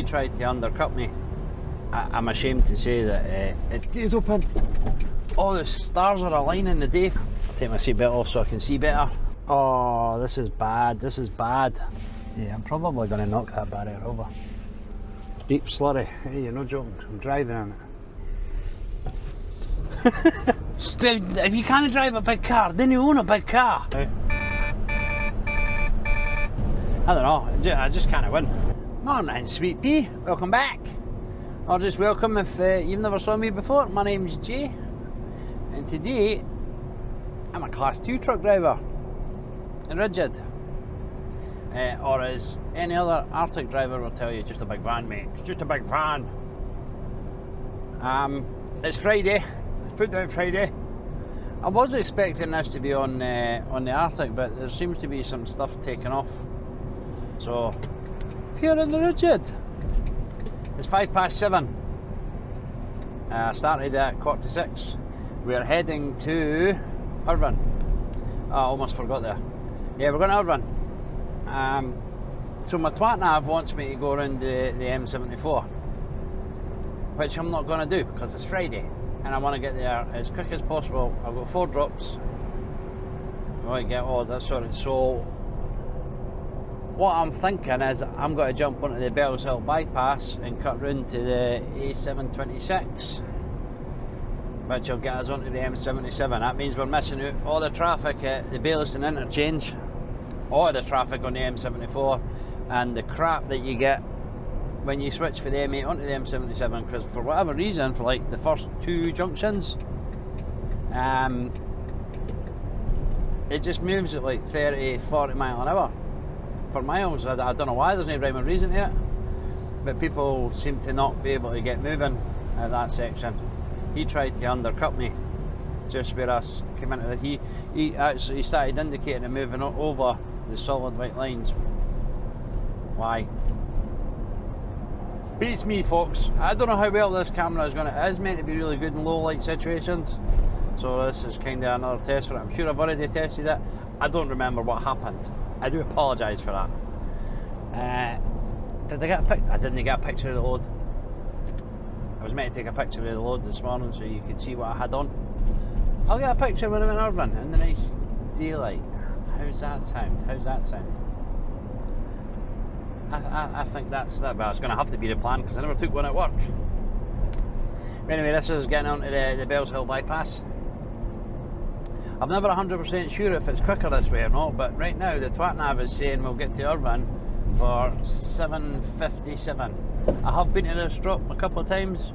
he tried to undercut me. I'm ashamed to say that it is open. All the stars are aligning the day. I'll take my seatbelt off so I can see better. Oh, this is bad, this is bad. Yeah, I'm probably going to knock that barrier over. Deep slurry. Hey, you're not joking, I'm driving on it. If you can't drive a big car, then you own a big car. I don't know, I just can't win. Morning, sweet pea, welcome back. Or just welcome if you've never saw me before. My name's Jay, and today I'm a class 2 truck driver in Rigid. Or as any other Arctic driver will tell you, just a big van, mate. It's just a big van. It's Friday, it's put down Friday. I was expecting this to be on the Arctic, but there seems to be some stuff taken off. So, here in the Rigid. It's 7:05. Started at 6:45. We're heading to Irvin. Oh, I almost forgot there. Yeah, we're going to Irvin. So my twat nav wants me to go around the M74, which I'm not going to do because it's Friday and I want to get there as quick as possible. I've got 4 drops. I want to get all that sorted. So what I'm thinking is I'm going to jump onto the Bells Hill bypass and cut round to the A726, which will get us onto the M77. That means we're missing out all the traffic at the Paisley interchange, all the traffic on the M74, and the crap that you get when you switch from the M8 onto the M77, because for whatever reason, for like the first 2 junctions, it just moves at like 30-40 mile an hour. For miles, I don't know why, there's no rhyme or reason to it, but people seem to not be able to get moving at that section. He tried to undercut me just where I came into the, he actually started indicating and moving over the solid white lines. Why? Beats me, folks. I don't know how well this camera is going to, it is meant to be really good in low light situations, so this is kind of another test for it. I'm sure I've already tested it. I don't remember what happened. I do apologise for that. Did I get a picture? I didn't get a picture of the load. I was meant to take a picture of the load this morning so you could see what I had on. I'll get a picture when I'm in Irvin in the nice daylight. How's that sound? How's that sound? I think that's that, but it's going to have to be the plan because I never took one at work. But anyway, this is getting onto the Bells Hill bypass. I'm never 100% sure if it's quicker this way or not, but right now the twat nav is saying we'll get to Irvin for 7:57. I have been to this drop a couple of times.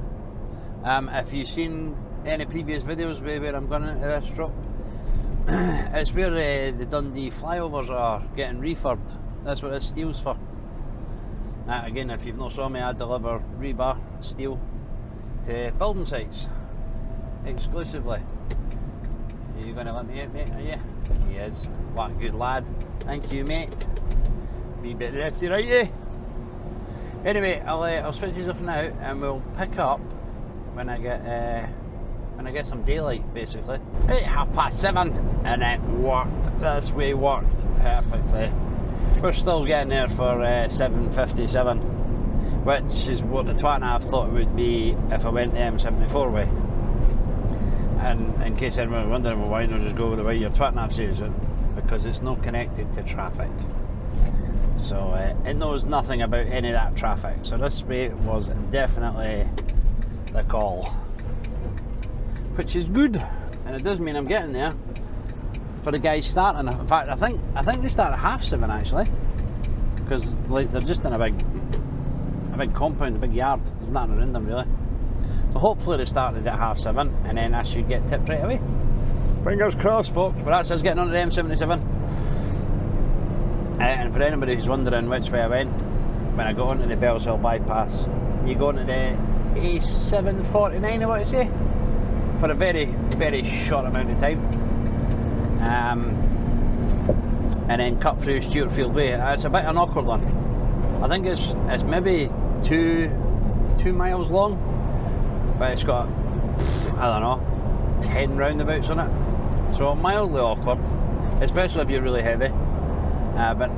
If you've seen any previous videos where I'm going into this drop, it's where the Dundee flyovers are getting refurbed. That's what this steel's for. Again, if you've not saw me, I deliver rebar steel to building sites exclusively. Are you going to let me out, mate? Are you? He is. What a good lad. Thank you, mate. Be a bit lefty righty. Anyway, I'll switch these off now, and we'll pick up when I get some daylight, basically. Hey, 7:30, and it worked. This way worked perfectly. We're still getting there for 7:57, which is what the twat nav thought it would be if I went the M74 way. And in case anyone was wondering, well, why not just go the way your twat nav says it? Because it's not connected to traffic. So it knows nothing about any of that traffic. So this way was definitely the call. Which is good. And it does mean I'm getting there for the guys starting. In fact, I think they start at 7:30 actually. Because like they're just in a big compound, a big yard. There's nothing around them really. So hopefully they started at 7:30 and then I should get tipped right away. Fingers crossed, folks, but that's us getting on the M77. And for anybody who's wondering which way I went, when I got onto the Bells Hill bypass, you go into the A749, I want to say, for a very, very short amount of time. And then cut through Stewartfield Way. It's a bit of an awkward one. I think it's maybe two miles long, but it's got, I don't know, 10 roundabouts on it, so mildly awkward, especially if you're really heavy. But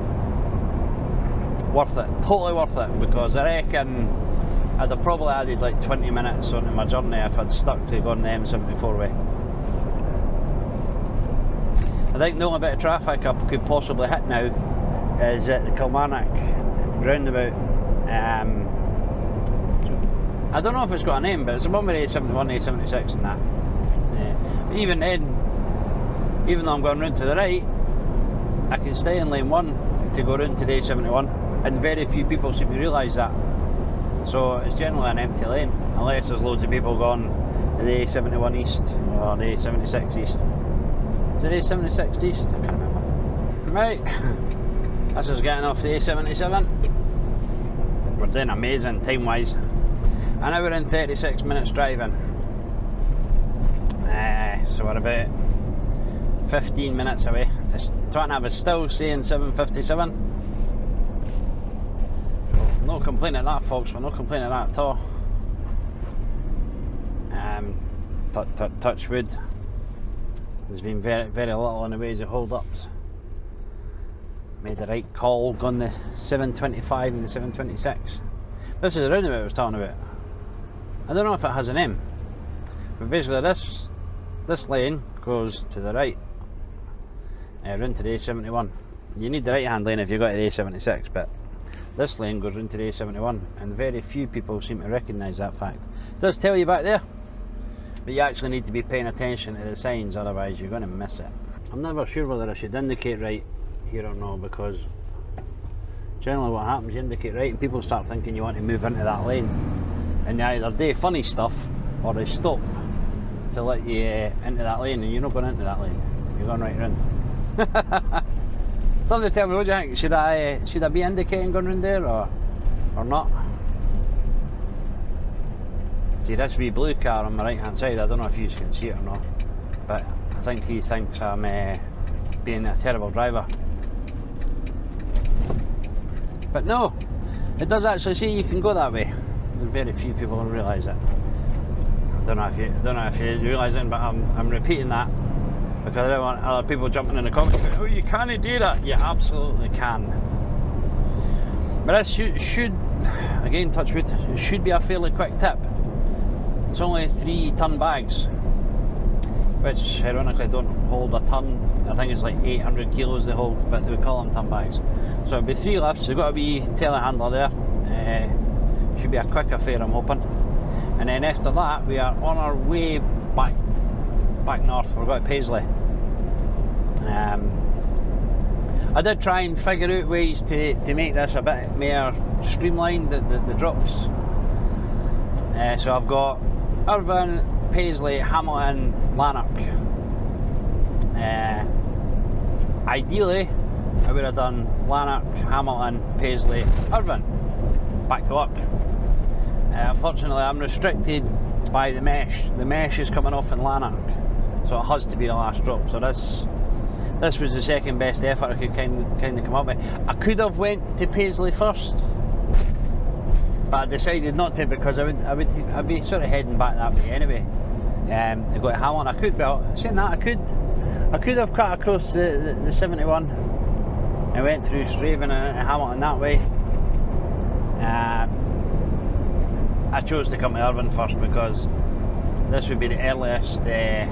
worth it, totally worth it, because I reckon I'd have probably added like 20 minutes onto my journey if I'd stuck to going the M74 way. I think the only bit of traffic I could possibly hit now is at the Kilmarnock roundabout. I don't know if it's got a name, but it's the one with A71, A76 and that. But even then, even though I'm going round to the right, I can stay in lane 1 to go round to the A71, and very few people seem to realise that. So it's generally an empty lane, unless there's loads of people going to the A71 East or the A76 East. Is it A76 East? I can't remember. Right, this is getting off the A77. We're doing amazing time wise. An hour and 36 minutes driving. So we're about 15 minutes away. It's 20 is still saying 7:57. No complaining at that, folks. We're not complaining at that at all. Touch wood. There's been very little in the ways of hold-ups. Made the right call, gone the 725 and the 726. This is the roundabout I was talking about. I don't know if it has a name, but basically this lane goes to the right, round to the A71. You need the right hand lane if you go to the A76, but this lane goes round to the A71, and very few people seem to recognise that fact. It does tell you back there, but you actually need to be paying attention to the signs, otherwise you're going to miss it. I'm never sure whether I should indicate right here or not, because generally what happens, you indicate right and people start thinking you want to move into that lane, and they either do funny stuff or they stop to let you into that lane, and you're not going into that lane, you're going right round. Somebody tell me, what do you think? Should I be indicating going round there or not? See, this wee blue car on my right hand side, I don't know if you can see it or not, but I think he thinks I'm being a terrible driver. But no, it does actually say you can go that way. Very few people realise it. I don't know if you realise it, but I'm repeating that because I don't want other people jumping in the comments going, oh, you can't do that. You absolutely can. But this should again, touch wood, it should be a fairly quick tip. It's only 3 ton bags, which ironically don't hold a ton. I think it's like 800 kilos they hold, but we call them ton bags. So it'll be 3 lifts. You've got a wee telehandler there. Should be a quick affair, I'm hoping. And then after that, we are on our way back north. We're going to Paisley. I did try and figure out ways to make this a bit more streamlined, the drops. So I've got Irvin, Paisley, Hamilton, Lanark. Ideally, I would have done Lanark, Hamilton, Paisley, Irvin. Back to work. Unfortunately, I'm restricted by the mesh. The mesh is coming off in Lanark, so it has to be the last drop. So this was the second best effort I could kind of come up with. I could have went to Paisley first, but I decided not to because I'd be sort of heading back that way anyway. To go to Hamilton. I could, well, saying that, I could have cut across the 71 and went through Straven and Hamilton that way. I chose to come to Irvin first because this would be the earliest, the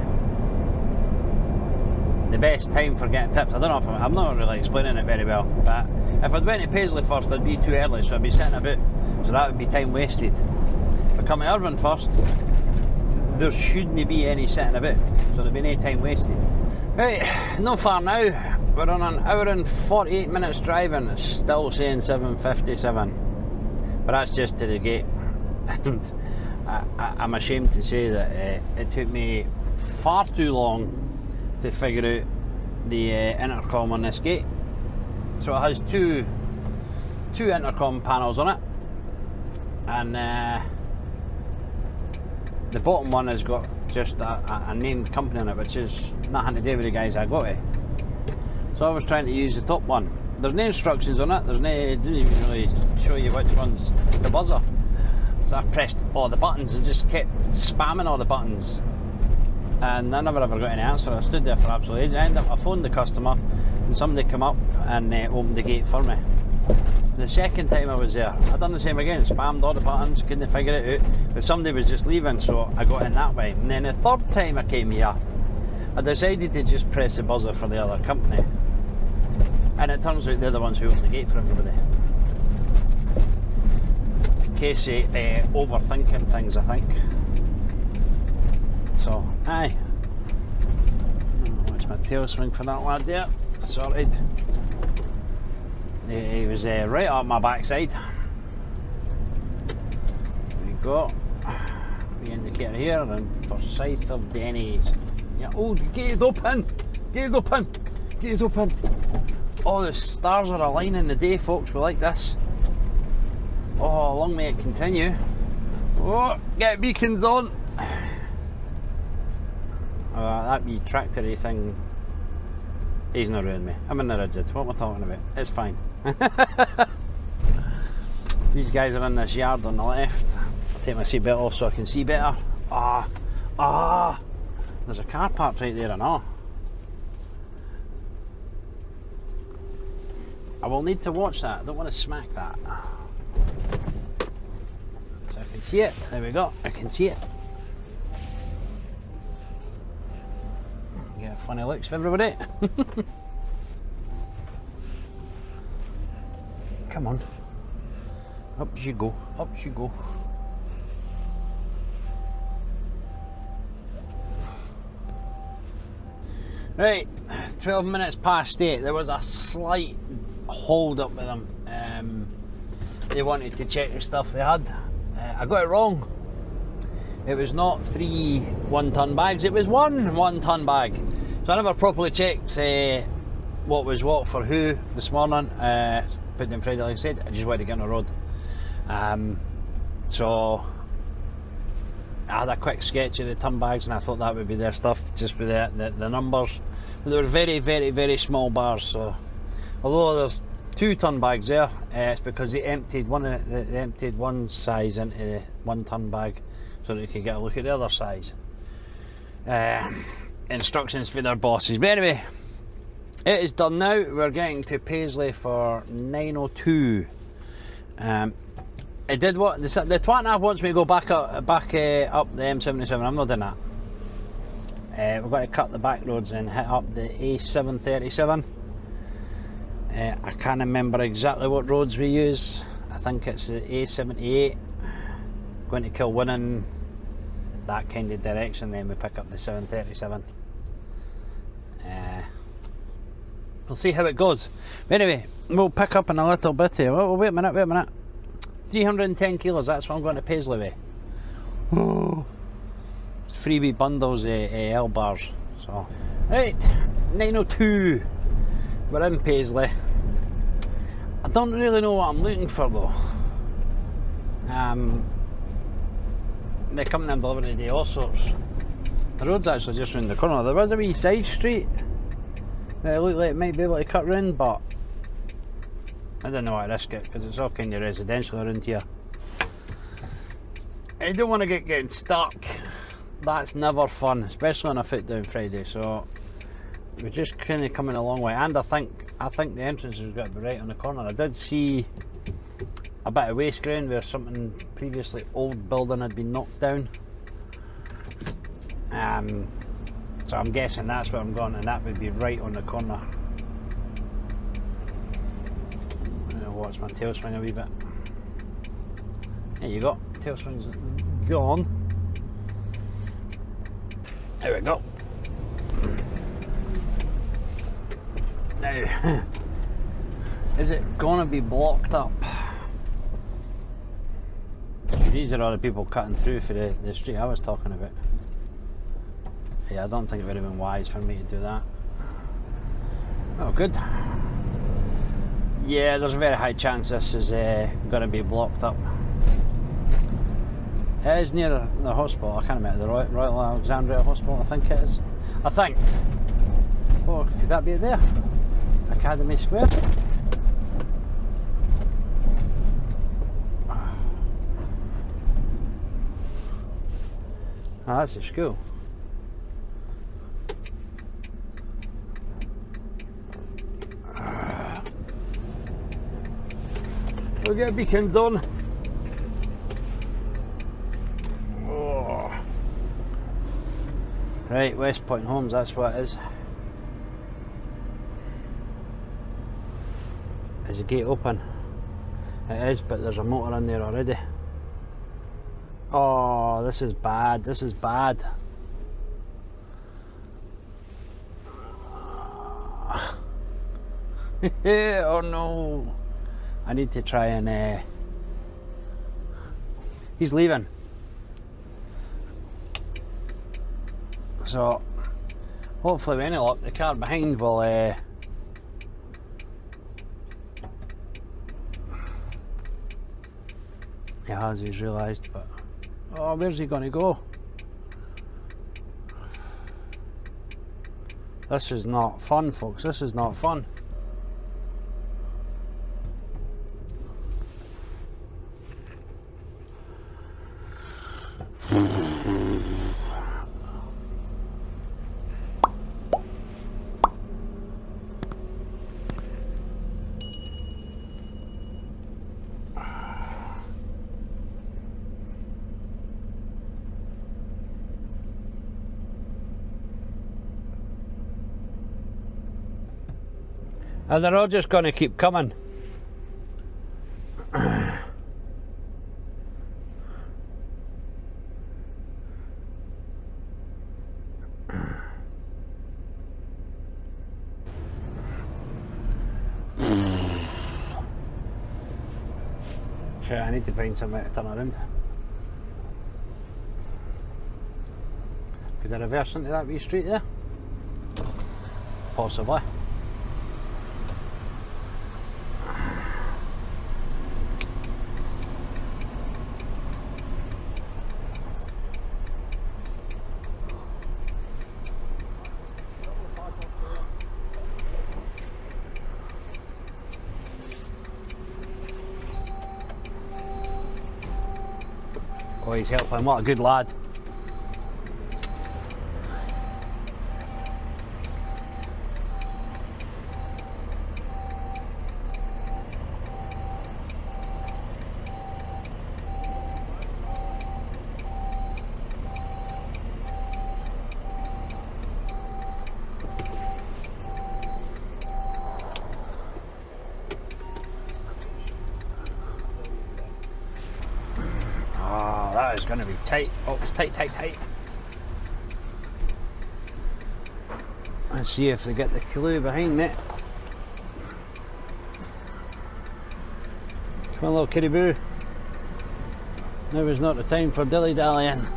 best time for getting tips. I don't know if I'm not really explaining it very well, but if I'd went to Paisley first, I'd be too early, so I'd be sitting about, so that would be time wasted. If I come to Irvin first, there shouldn't be any sitting about, so there'll be no time wasted. Right, not far now. We're on an hour and 48 minutes driving. It's still saying 7:57, but that's just to the gate. And I'm ashamed to say that it took me far too long to figure out the intercom on this gate. So it has two intercom panels on it, and the bottom one has got just a named company on it, which is nothing to do with the guys I got it. So I was trying to use the top one. There's no instructions on it, it didn't even really show you which one's the buzzer. So I pressed all the buttons and just kept spamming all the buttons, and I never ever got any answer. I stood there for absolutely ages. I phoned the customer and somebody came up and opened the gate for me. The second time I was there, I done the same again, spammed all the buttons, couldn't figure it out, but somebody was just leaving, so I got in that way. And then the third time I came here, I decided to just press the buzzer for the other company. And it turns out they're the ones who open the gate for everybody. Casey overthinking things, I think. So, aye. Watch my tail swing for that lad there. Sorted. He was right up my backside. We got the indicator here, and for sight of Denny's. Yeah. Oh, the gate is open! Gate is open! Gate is open! Oh, the stars are aligning the day, folks. We like this. Oh, long may it continue. Oh, get beacons on! That wee tractory thing, he's not ruined me. I'm in the rigid. What am I talking about? It's fine. These guys are in this yard on the left. I'll take my seatbelt off so I can see better. There's a car parked right there and all. I will need to watch that. I don't want to smack that. So I can see it. There we go. I can see it. Get funny looks for everybody. Come on. Up you go. Up you go. Right, 12 minutes past 8. There was a slight hold up with them. They wanted to check the stuff they had. I got it wrong. It was not 3 1-ton bags, it was one 1-ton bag. So I never properly checked what was what for who this morning. Put them Friday, like I said, I just wanted to get on the road. So I had a quick sketch of the ton bags and I thought that would be their stuff, just with the numbers. But they were very, very, very small bars, so although there's 2 ton bags there, it's because they emptied one size into the 1-ton bag so that they could get a look at the other size. Instructions for their bosses. But anyway, it is done now. We're getting to Paisley for 9:02. It did what the twat nav wants me to go back up the M77. I'm not doing that. We've got to cut the back roads and hit up the A737. I can't remember exactly what roads we use. I think it's the A78, going to Kilwinning, that kind of direction. Then we pick up the 737. We'll see how it goes. But anyway, we'll pick up in a little bit here. Oh, wait a minute. 310 kilos, that's what I'm going to Paisley with. Oh, freebie bundles of L bars. So, right, 9:02. We're in Paisley. I don't really know what I'm looking for though. They're coming in delivering today, all sorts. The road's actually just round the corner. There was a wee side street that it looked like it might be able to cut round, but I don't know why I risk it because it's all kind of residential around here. I don't want to get getting stuck. That's never fun, especially on a foot down Friday. So we're just kind of coming a long way, and I think the entrance has got to be right on the corner. I did see a bit of waste ground where something previously old building had been knocked down. So I'm guessing that's where I'm going, and that would be right on the corner. I'm gonna watch my tail swing a wee bit. There you go, tail swing's gone. There we go. Now, is it gonna be blocked up? These are all the people cutting through for the street I was talking about. Yeah, I don't think it would have been wise for me to do that. Oh, good. Yeah, there's a very high chance this is going to be blocked up. It is near the hospital. I can't remember, the Royal Alexandria Hospital, I think it is. I think. Oh, could that be it there? Academy Square? Oh, that's a school. We'll get beacons on. Oh. Right, West Point Homes, that's what it is. Is the gate open? It is, but there's a motor in there already. Oh, this is bad, this is bad. Oh no. I need to try and... he's leaving. So, hopefully with any luck, the car behind will... he has, he's realised, but... oh, where's he going to go? This is not fun, folks, this is not fun. And they're all just going to keep coming. Shit, I need to find somewhere to turn around. Could I reverse into that wee street there? Possibly. Oh, he's helping, what a good lad. That is going to be tight. Oh, it's tight, tight, tight. Let's see if they get the clue behind me. Come on, little kitty-boo. Now is not the time for dilly-dallying.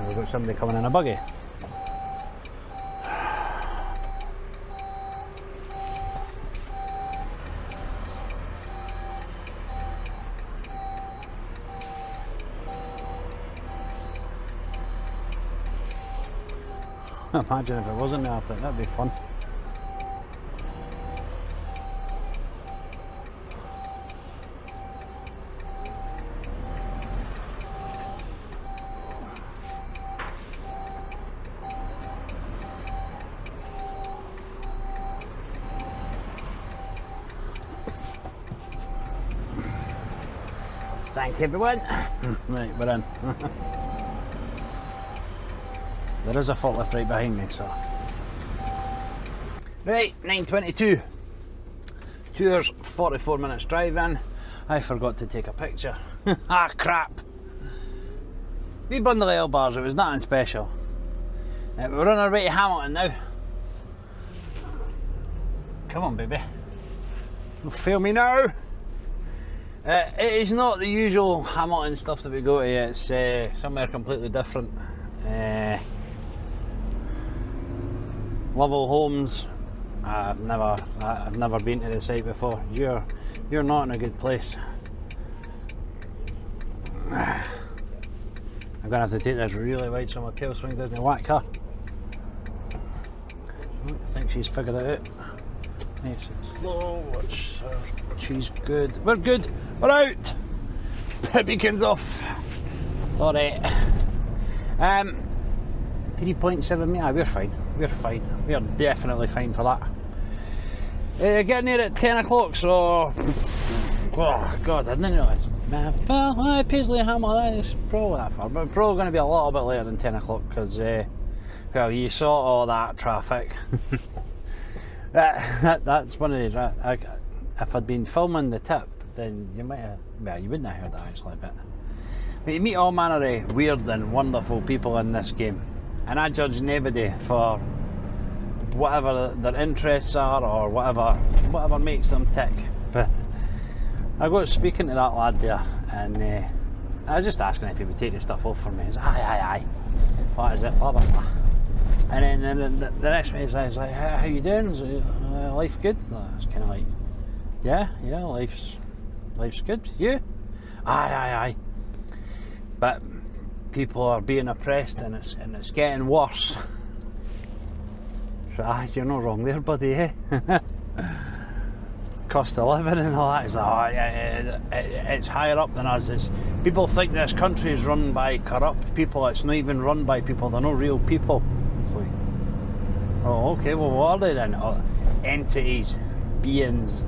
We've got somebody coming in a buggy. Imagine if it wasn't there, I think that'd be fun. Thank you, everyone. Right, we're in. There is a forklift right behind me, so. Right, 9:22. 2 hours, 44 minutes driving. I forgot to take a picture. Ah, crap. Wee bundle of L-bars, it was nothing special. We're on our way to Hamilton now. Come on, baby. Don't fail me now. It is not the usual Hamilton stuff that we go to, it's somewhere completely different. Lovell Homes. I've never been to the site before. You're not in a good place. I'm gonna have to take this really wide so my tail swing doesn't whack her. I think she's figured it out. Nice and slow. She's good. We're good. We're out. Beacons off. It's alright. 3.7 metre. We're fine. We're fine. We're definitely fine for that. Getting here at 10 o'clock, so... Oh, God, I didn't realise. Well, Paisley Hammer, that's probably that far, but probably going to be a little bit later than 10 o'clock, because, well, you saw all that traffic. That's one of these, right? If I'd been filming the tip, then you might have, well, you wouldn't have heard that actually, but you meet all manner of weird and wonderful people in this game, and I judge nobody for whatever their interests are or whatever makes them tick. But I got speaking to that lad there, and I was just asking if he would take the stuff off for me. He's like, aye, what is it, blah blah blah. And then the next minute he's like, how you doing? Life good? I was kind of like, yeah, life's good. You? Aye. But people are being oppressed, and it's getting worse. So you're not wrong there, buddy, eh? Cost of living and all that. It's like, it's higher up than us. People think this country is run by corrupt people. It's not even run by people. They're not real people. It's like, oh, okay, well, what are they then? Oh, entities, beings.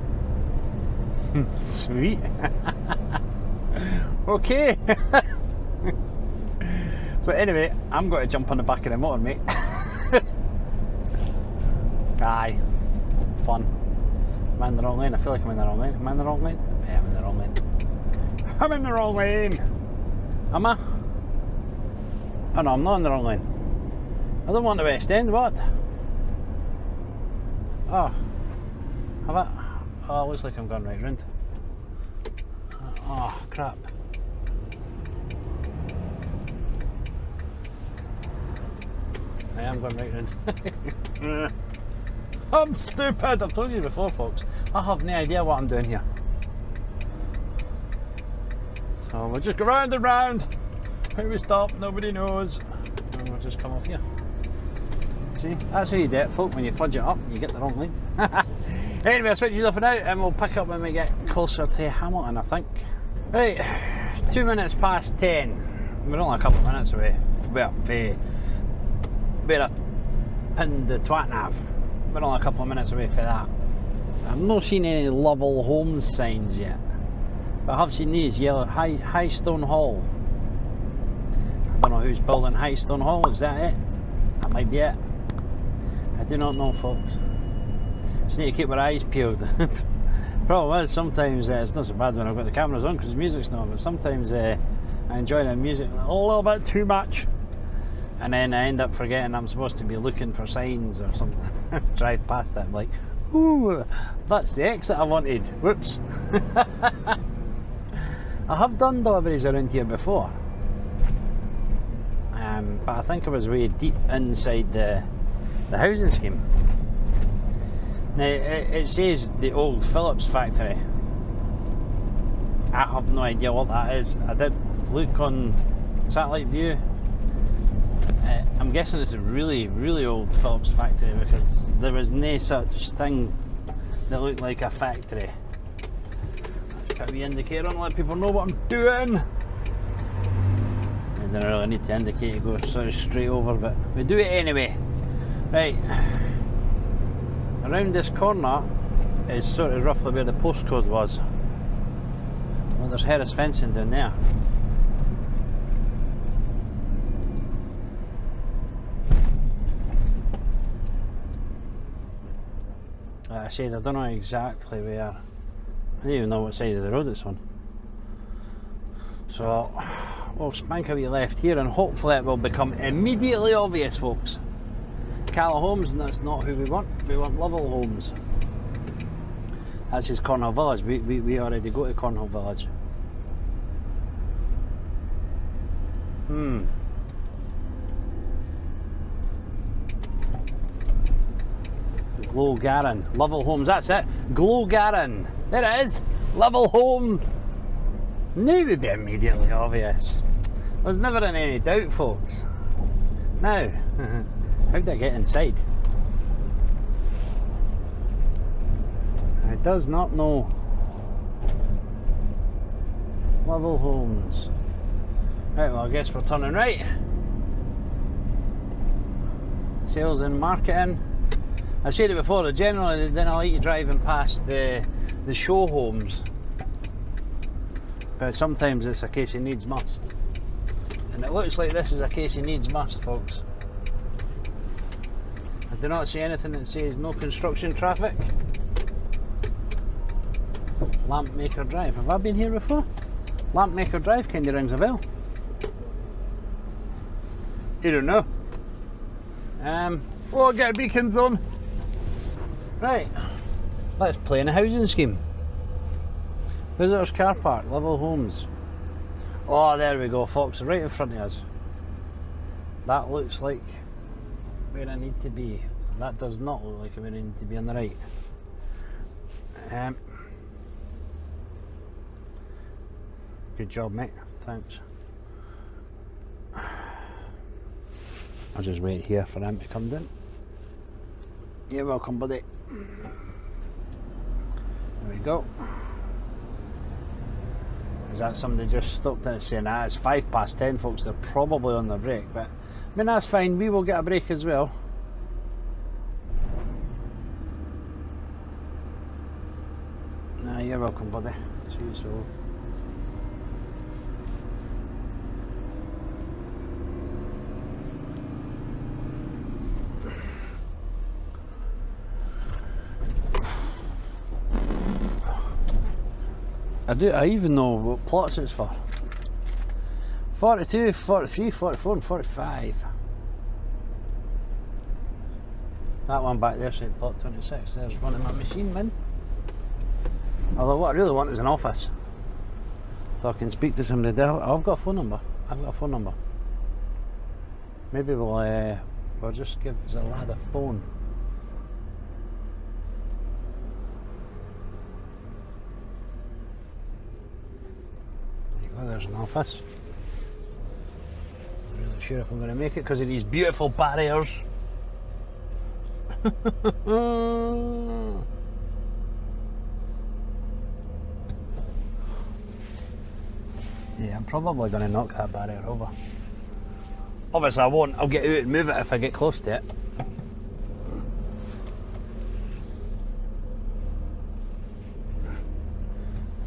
Sweet. Okay. So anyway, I'm going to jump on the back of the motor, mate. Aye, fun. Am I in the wrong lane? I feel like I'm in the wrong lane. Am I in the wrong lane? Yeah, I'm in the wrong lane. I'm in the wrong lane. Am I? Oh no, I'm not in the wrong lane. I don't want the West End, what? Oh, have I? Oh, it looks like I'm going right round. Oh, crap. I am going right round. I'm stupid, I've told you before, folks. I have no idea what I'm doing here. So we'll just go round and round. How we stop, nobody knows. And we'll just come off here. See, that's how you do it, folk. When you fudge it up, you get the wrong lane. Anyway, I'll switch these off and out, and we'll pick up when we get closer to Hamilton, I think. Right, 2 minutes past 10. We're only a couple of minutes away. Well, where I pinned the twat nav. We're only a couple of minutes away for that. I've not seen any Lovell Homes signs yet, but I have seen these yellow High Stone Hall. I don't know who's building High Stone Hall. Is that it? That might be it. I do not know, folks. Just need to keep our eyes peeled. Problem is, sometimes it's not so bad when I've got the cameras on because the music's not, but sometimes I enjoy the music a little bit too much, and then I end up forgetting I'm supposed to be looking for signs or something. Drive past it, I'm like, ooh, that's the exit I wanted. Whoops. I have done deliveries around here before, but I think I was way deep inside the housing scheme. Now it says the old Phillips factory. I have no idea what that is. I did look on satellite view. I'm guessing it's a really, really old Phillips factory because there was no such thing that looked like a factory. Just put a wee indicator on, let people know what I'm doing. I don't really need to indicate, it goes sort of straight over, but we do it anyway. Right, around this corner is sort of roughly where the postcode was. Well, there's Harris fencing down there. Like I said, I don't know exactly where. I don't even know what side of the road it's on. So we'll spank a wee left here and hopefully it will become immediately obvious, folks. Calla Homes, and that's not who we want. We want Lovell Homes. That's his Cornhill Village. We already go to Cornhill Village. Glowgarin. Lovell Homes, that's it. Glowgarin. There it is. Lovell Homes. Knew it would be immediately obvious. There's never in any doubt, folks. Now, how did I get inside? I does not know. Lovell Homes. Right, well I guess we're turning right. Sales and marketing. I said it before, generally they don't like you driving past the show homes, but sometimes it's a case of needs must, and it looks like this is a case of needs must, folks. I do not see anything that says no construction traffic. Lampmaker Drive. Have I been here before? Lampmaker Drive kind of rings a bell. You don't know. Oh, get a beacons on. Right, let's play in a housing scheme. Visitors car park, level homes. Oh, there we go, folks, right in front of us. That looks like where I need to be. That does not look like where I need to be on the right. Good job, mate. Thanks. I'll just wait here for him to come down. You're welcome, buddy. There we go. Is that somebody just stopped and saying, ah, it's 10:05, folks, they're probably on their break, but I mean, that's fine, we will get a break as well. Nah, you're welcome, buddy. See you soon. I even know what plots it's for. 42, 43, 44 and 45. That one back there said plot 26. There's one of my machine men. Although what I really want is an office, so I can speak to somebody there. Oh, I've got a phone number. Maybe we'll just give the lad a phone. Well, there's an office. I'm not really sure if I'm going to make it because of these beautiful barriers. Yeah, I'm probably going to knock that barrier over. Obviously I won't, I'll get out and move it if I get close to it.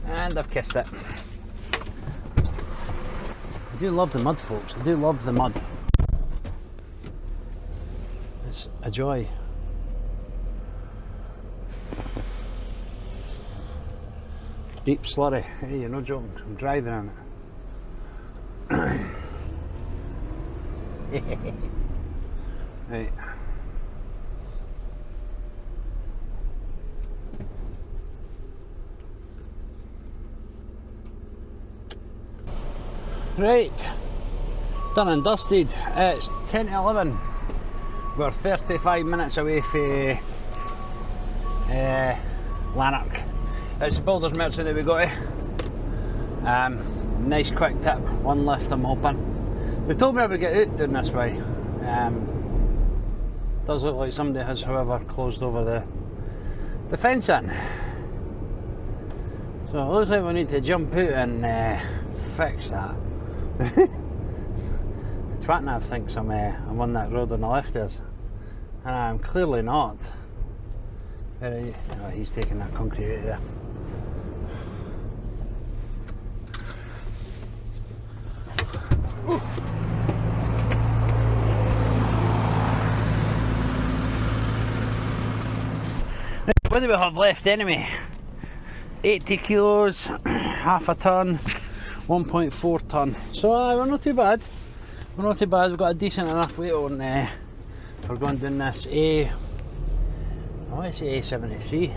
And I've kissed it. I do love the mud, folks. I do love the mud. It's a joy. Deep slurry. Hey, you're not joking. I'm driving on it. Right. Right, done and dusted. It's 10 to 11. We're 35 minutes away from Lanark. It's the Builder's Merchant that we go to. Nice quick tip, one lift I'm hoping. They told me I would get out doing this way. Does look like somebody has, however, closed over the fencing. So it looks like we need to jump out and fix that. The twat-nav thinks I'm on that road on the left is, and I'm clearly not. Oh, he's taking that concrete out there. What do we have left anyway? 80 kilos, half a tonne, 1.4 tonne. So we're not too bad. We're not too bad. We've got a decent enough weight on we're going down this I want to say A73,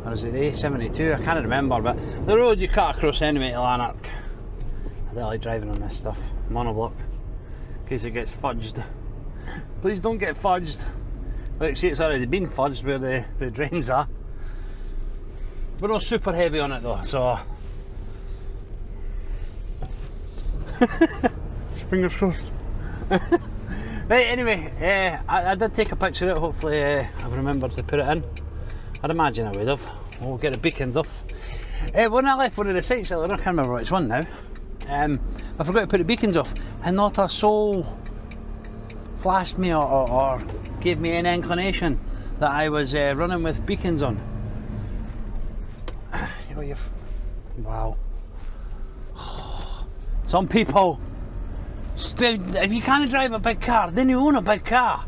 or is it A72? I can't remember, but the road you cut across anyway to Lanark. I don't like driving on this stuff, monoblock, in case it gets fudged. Please don't get fudged. Like, see, it's already been fudged where the drains are. We're not super heavy on it though, so fingers crossed. Right, anyway, I did take a picture of it. Hopefully I've remembered to put it in. I'd imagine I would have. We'll get the beacons off. When I left one of the sites earlier, I can't remember which one now, I forgot to put the beacons off, and not a soul flashed me or gave me any inclination that I was running with beacons on. Wow. Some people, if you can't drive a big car, then you own a big car.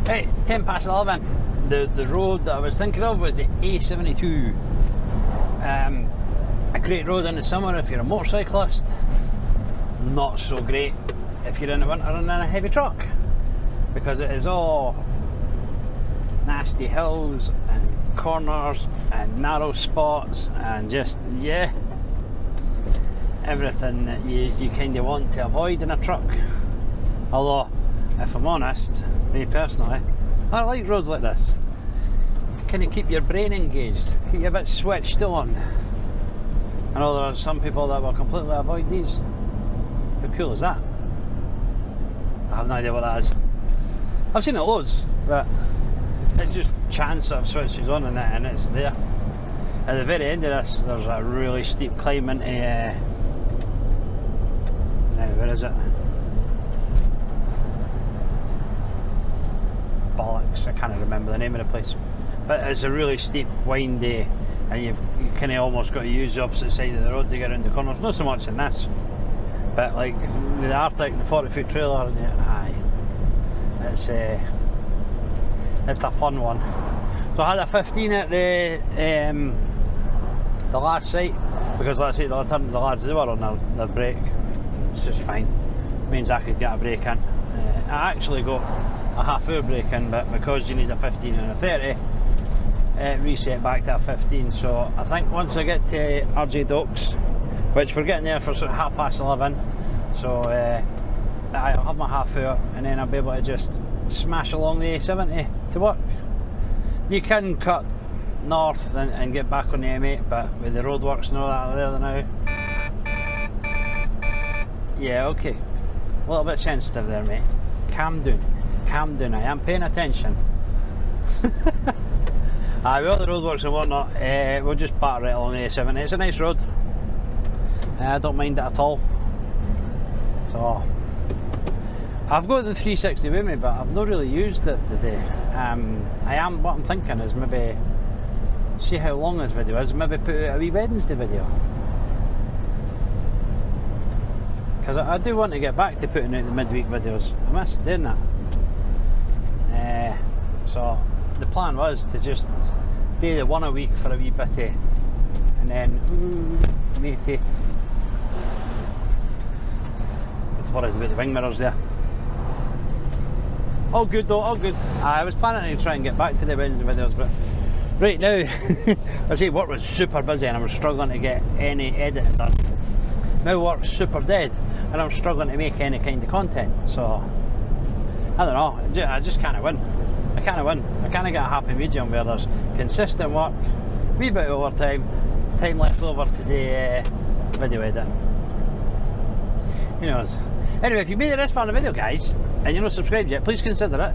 Hey, 10 past 11. The road that I was thinking of was the A72. A great road in the summer if you're a motorcyclist. Not so great if you're in the winter and in a heavy truck, because it is all nasty hills and corners and narrow spots and just, yeah, everything that you kind of want to avoid in a truck. Although, if I'm honest, me personally, I like roads like this. Kind of keep your brain engaged, keep you a bit switched on. I know there are some people that will completely avoid these. How cool is that? I have no idea what that is. I've seen it loads, but it's just chance that it switches on and it's there. At the very end of this, there's a really steep climb into where is it? Bollocks, I can't remember the name of the place. But it's a really steep, windy, and you kind of almost got to use the opposite side of the road to get around the corners. Not so much in this, but like with the Arctic and the 40-foot trailer, aye, it's a fun one. So I had a 15 at the last site, because like I say, the lads, they were on their break. It's just fine. It means I could get a break in. I actually got a half-hour break in, but because you need a 15 and a 30, reset back to a 15. So I think once I get to RJ Docks, which we're getting there for sort of 11:30, so I'll have my half-hour and then I'll be able to just smash along the A70 to work. You can cut north and get back on the M8, but with the roadworks and all that there now, yeah, okay, a little bit sensitive there, mate. Calm down, I am paying attention. Aye, with all the roadworks and whatnot, we'll just batter right along the A70. It's a nice road, I don't mind it at all. So I've got the 360 with me, but I've not really used it today. What I'm thinking is maybe see how long this video is, maybe put out a wee Wednesday video, because I do want to get back to putting out the midweek videos. I missed doing that. So the plan was to just do the one a week for a wee bit, and then matey. I was worried about the wing mirrors there. All good though, all good. I was planning to try and get back to the Wednesday videos, but right now, I say work was super busy and I was struggling to get any editing done. Now work's super dead and I'm struggling to make any kind of content, so I don't know, I just can't win. I can't get a happy medium where there's consistent work, wee bit of overtime, time left over to do video editing. Who knows? Anyway, if you made it this far in the video, guys, and you're not subscribed yet, please consider it.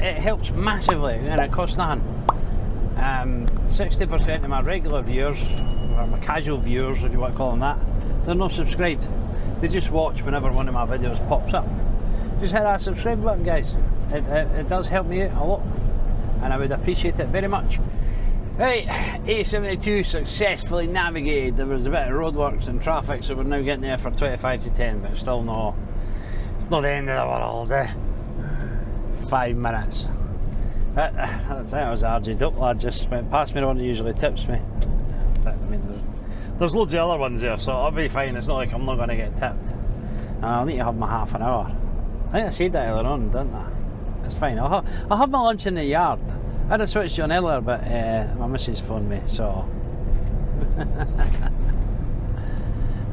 It helps massively and it costs nothing. 60% of my regular viewers, or my casual viewers if you want to call them that, they're not subscribed. They just watch whenever one of my videos pops up. Just hit that subscribe button, guys. It does help me out a lot and I would appreciate it very much. Right, A72 successfully navigated. There was a bit of roadworks and traffic, so we're now getting there for 25 to 10, but it's still not, it's not the end of the world, 5 minutes. That was RJ Dope lad just went past me, the one that usually tips me. But, I mean, there's loads of other ones there, so I'll be fine. It's not like I'm not going to get tipped. And I'll need to have my half an hour. I think I said that earlier on, didn't I? It's fine. I'll have my lunch in the yard. I had a switch on earlier, but my missus phoned me, so.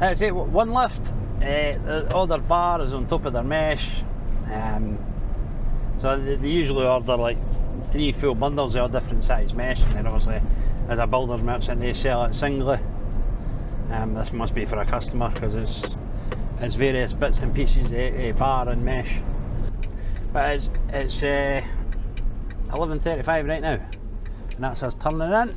That's it. One lift. The other bar is on top of their mesh. So they usually order like 3 full bundles of all different size mesh, and then obviously as a builder's merchant they sell it singly. This must be for a customer because it's various bits and pieces of bar and mesh. But it's 11:35 right now, and that's us turning in.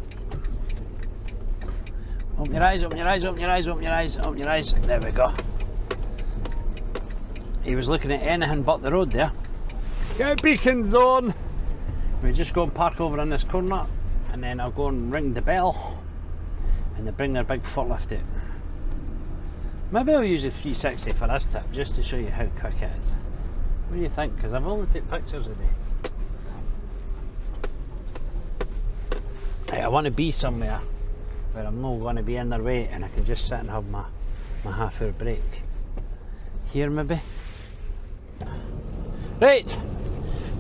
Open your eyes, open your eyes, open your eyes, open your eyes, open your eyes. There we go. he was looking at anything but the road there. Get beacon zone! We just go and park over in this corner, and then I'll go and ring the bell, and they bring their big forklift out. Maybe I'll use the 360 for this tip, just to show you how quick it is. What do you think? Because I've only taken pictures today. I want to be somewhere where I'm not going to be in their way, and I can just sit and have my half-hour break. Here maybe? Right,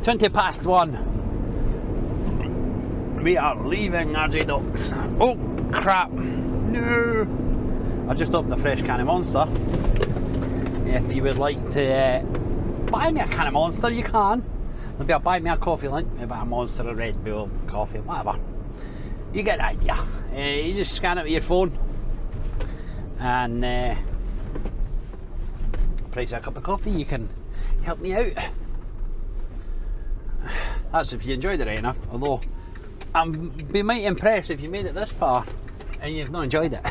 20 past 1. We are leaving RJ Docks. Oh crap, no! I just opened a fresh can of Monster. If you would like to buy me a can of Monster, you can. Maybe I'll buy me a coffee link, maybe a Monster, a Red Bull, coffee, whatever. You get the idea. You just scan it with your phone and price a cup of coffee. You can help me out. That's if you enjoyed it right enough, although I'd be mighty impressed if you made it this far and you've not enjoyed it.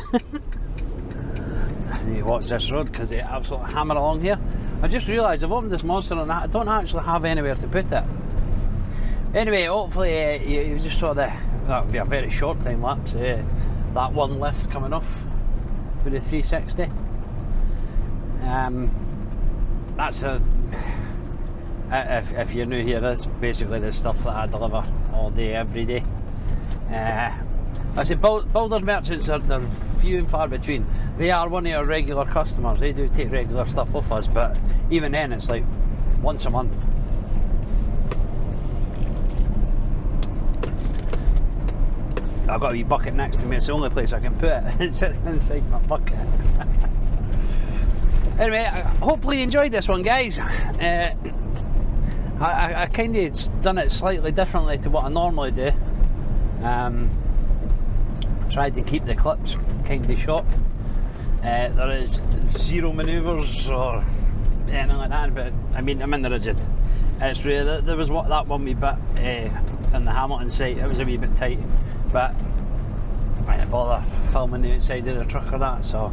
You watch this road because they absolutely hammer along here. I just realised I've opened this Monster and I don't actually have anywhere to put it. Anyway, hopefully you just saw that'll be a very short time lapse. That one lift coming off with the 360. That's if you're new here, that's basically the stuff that I deliver all day, every day. I say builders merchants they're few and far between. They are one of our regular customers. They do take regular stuff off us, but even then it's like once a month. I've got a wee bucket next to me. It's the only place I can put it. It sits inside my bucket. Anyway, hopefully you enjoyed this one, guys. I kind of done it slightly differently to what I normally do. Tried to keep the clips kind of short. There is zero manoeuvres or anything like that, but I mean, I'm in the rigid. It's really, there was that one wee bit in the Hamilton site, it was a wee bit tight, but I didn't bother filming the outside of the truck or that, so.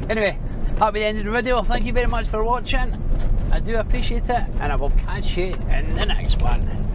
Anyway, that'll be the end of the video. Thank you very much for watching. I do appreciate it, and I will catch you in the next one.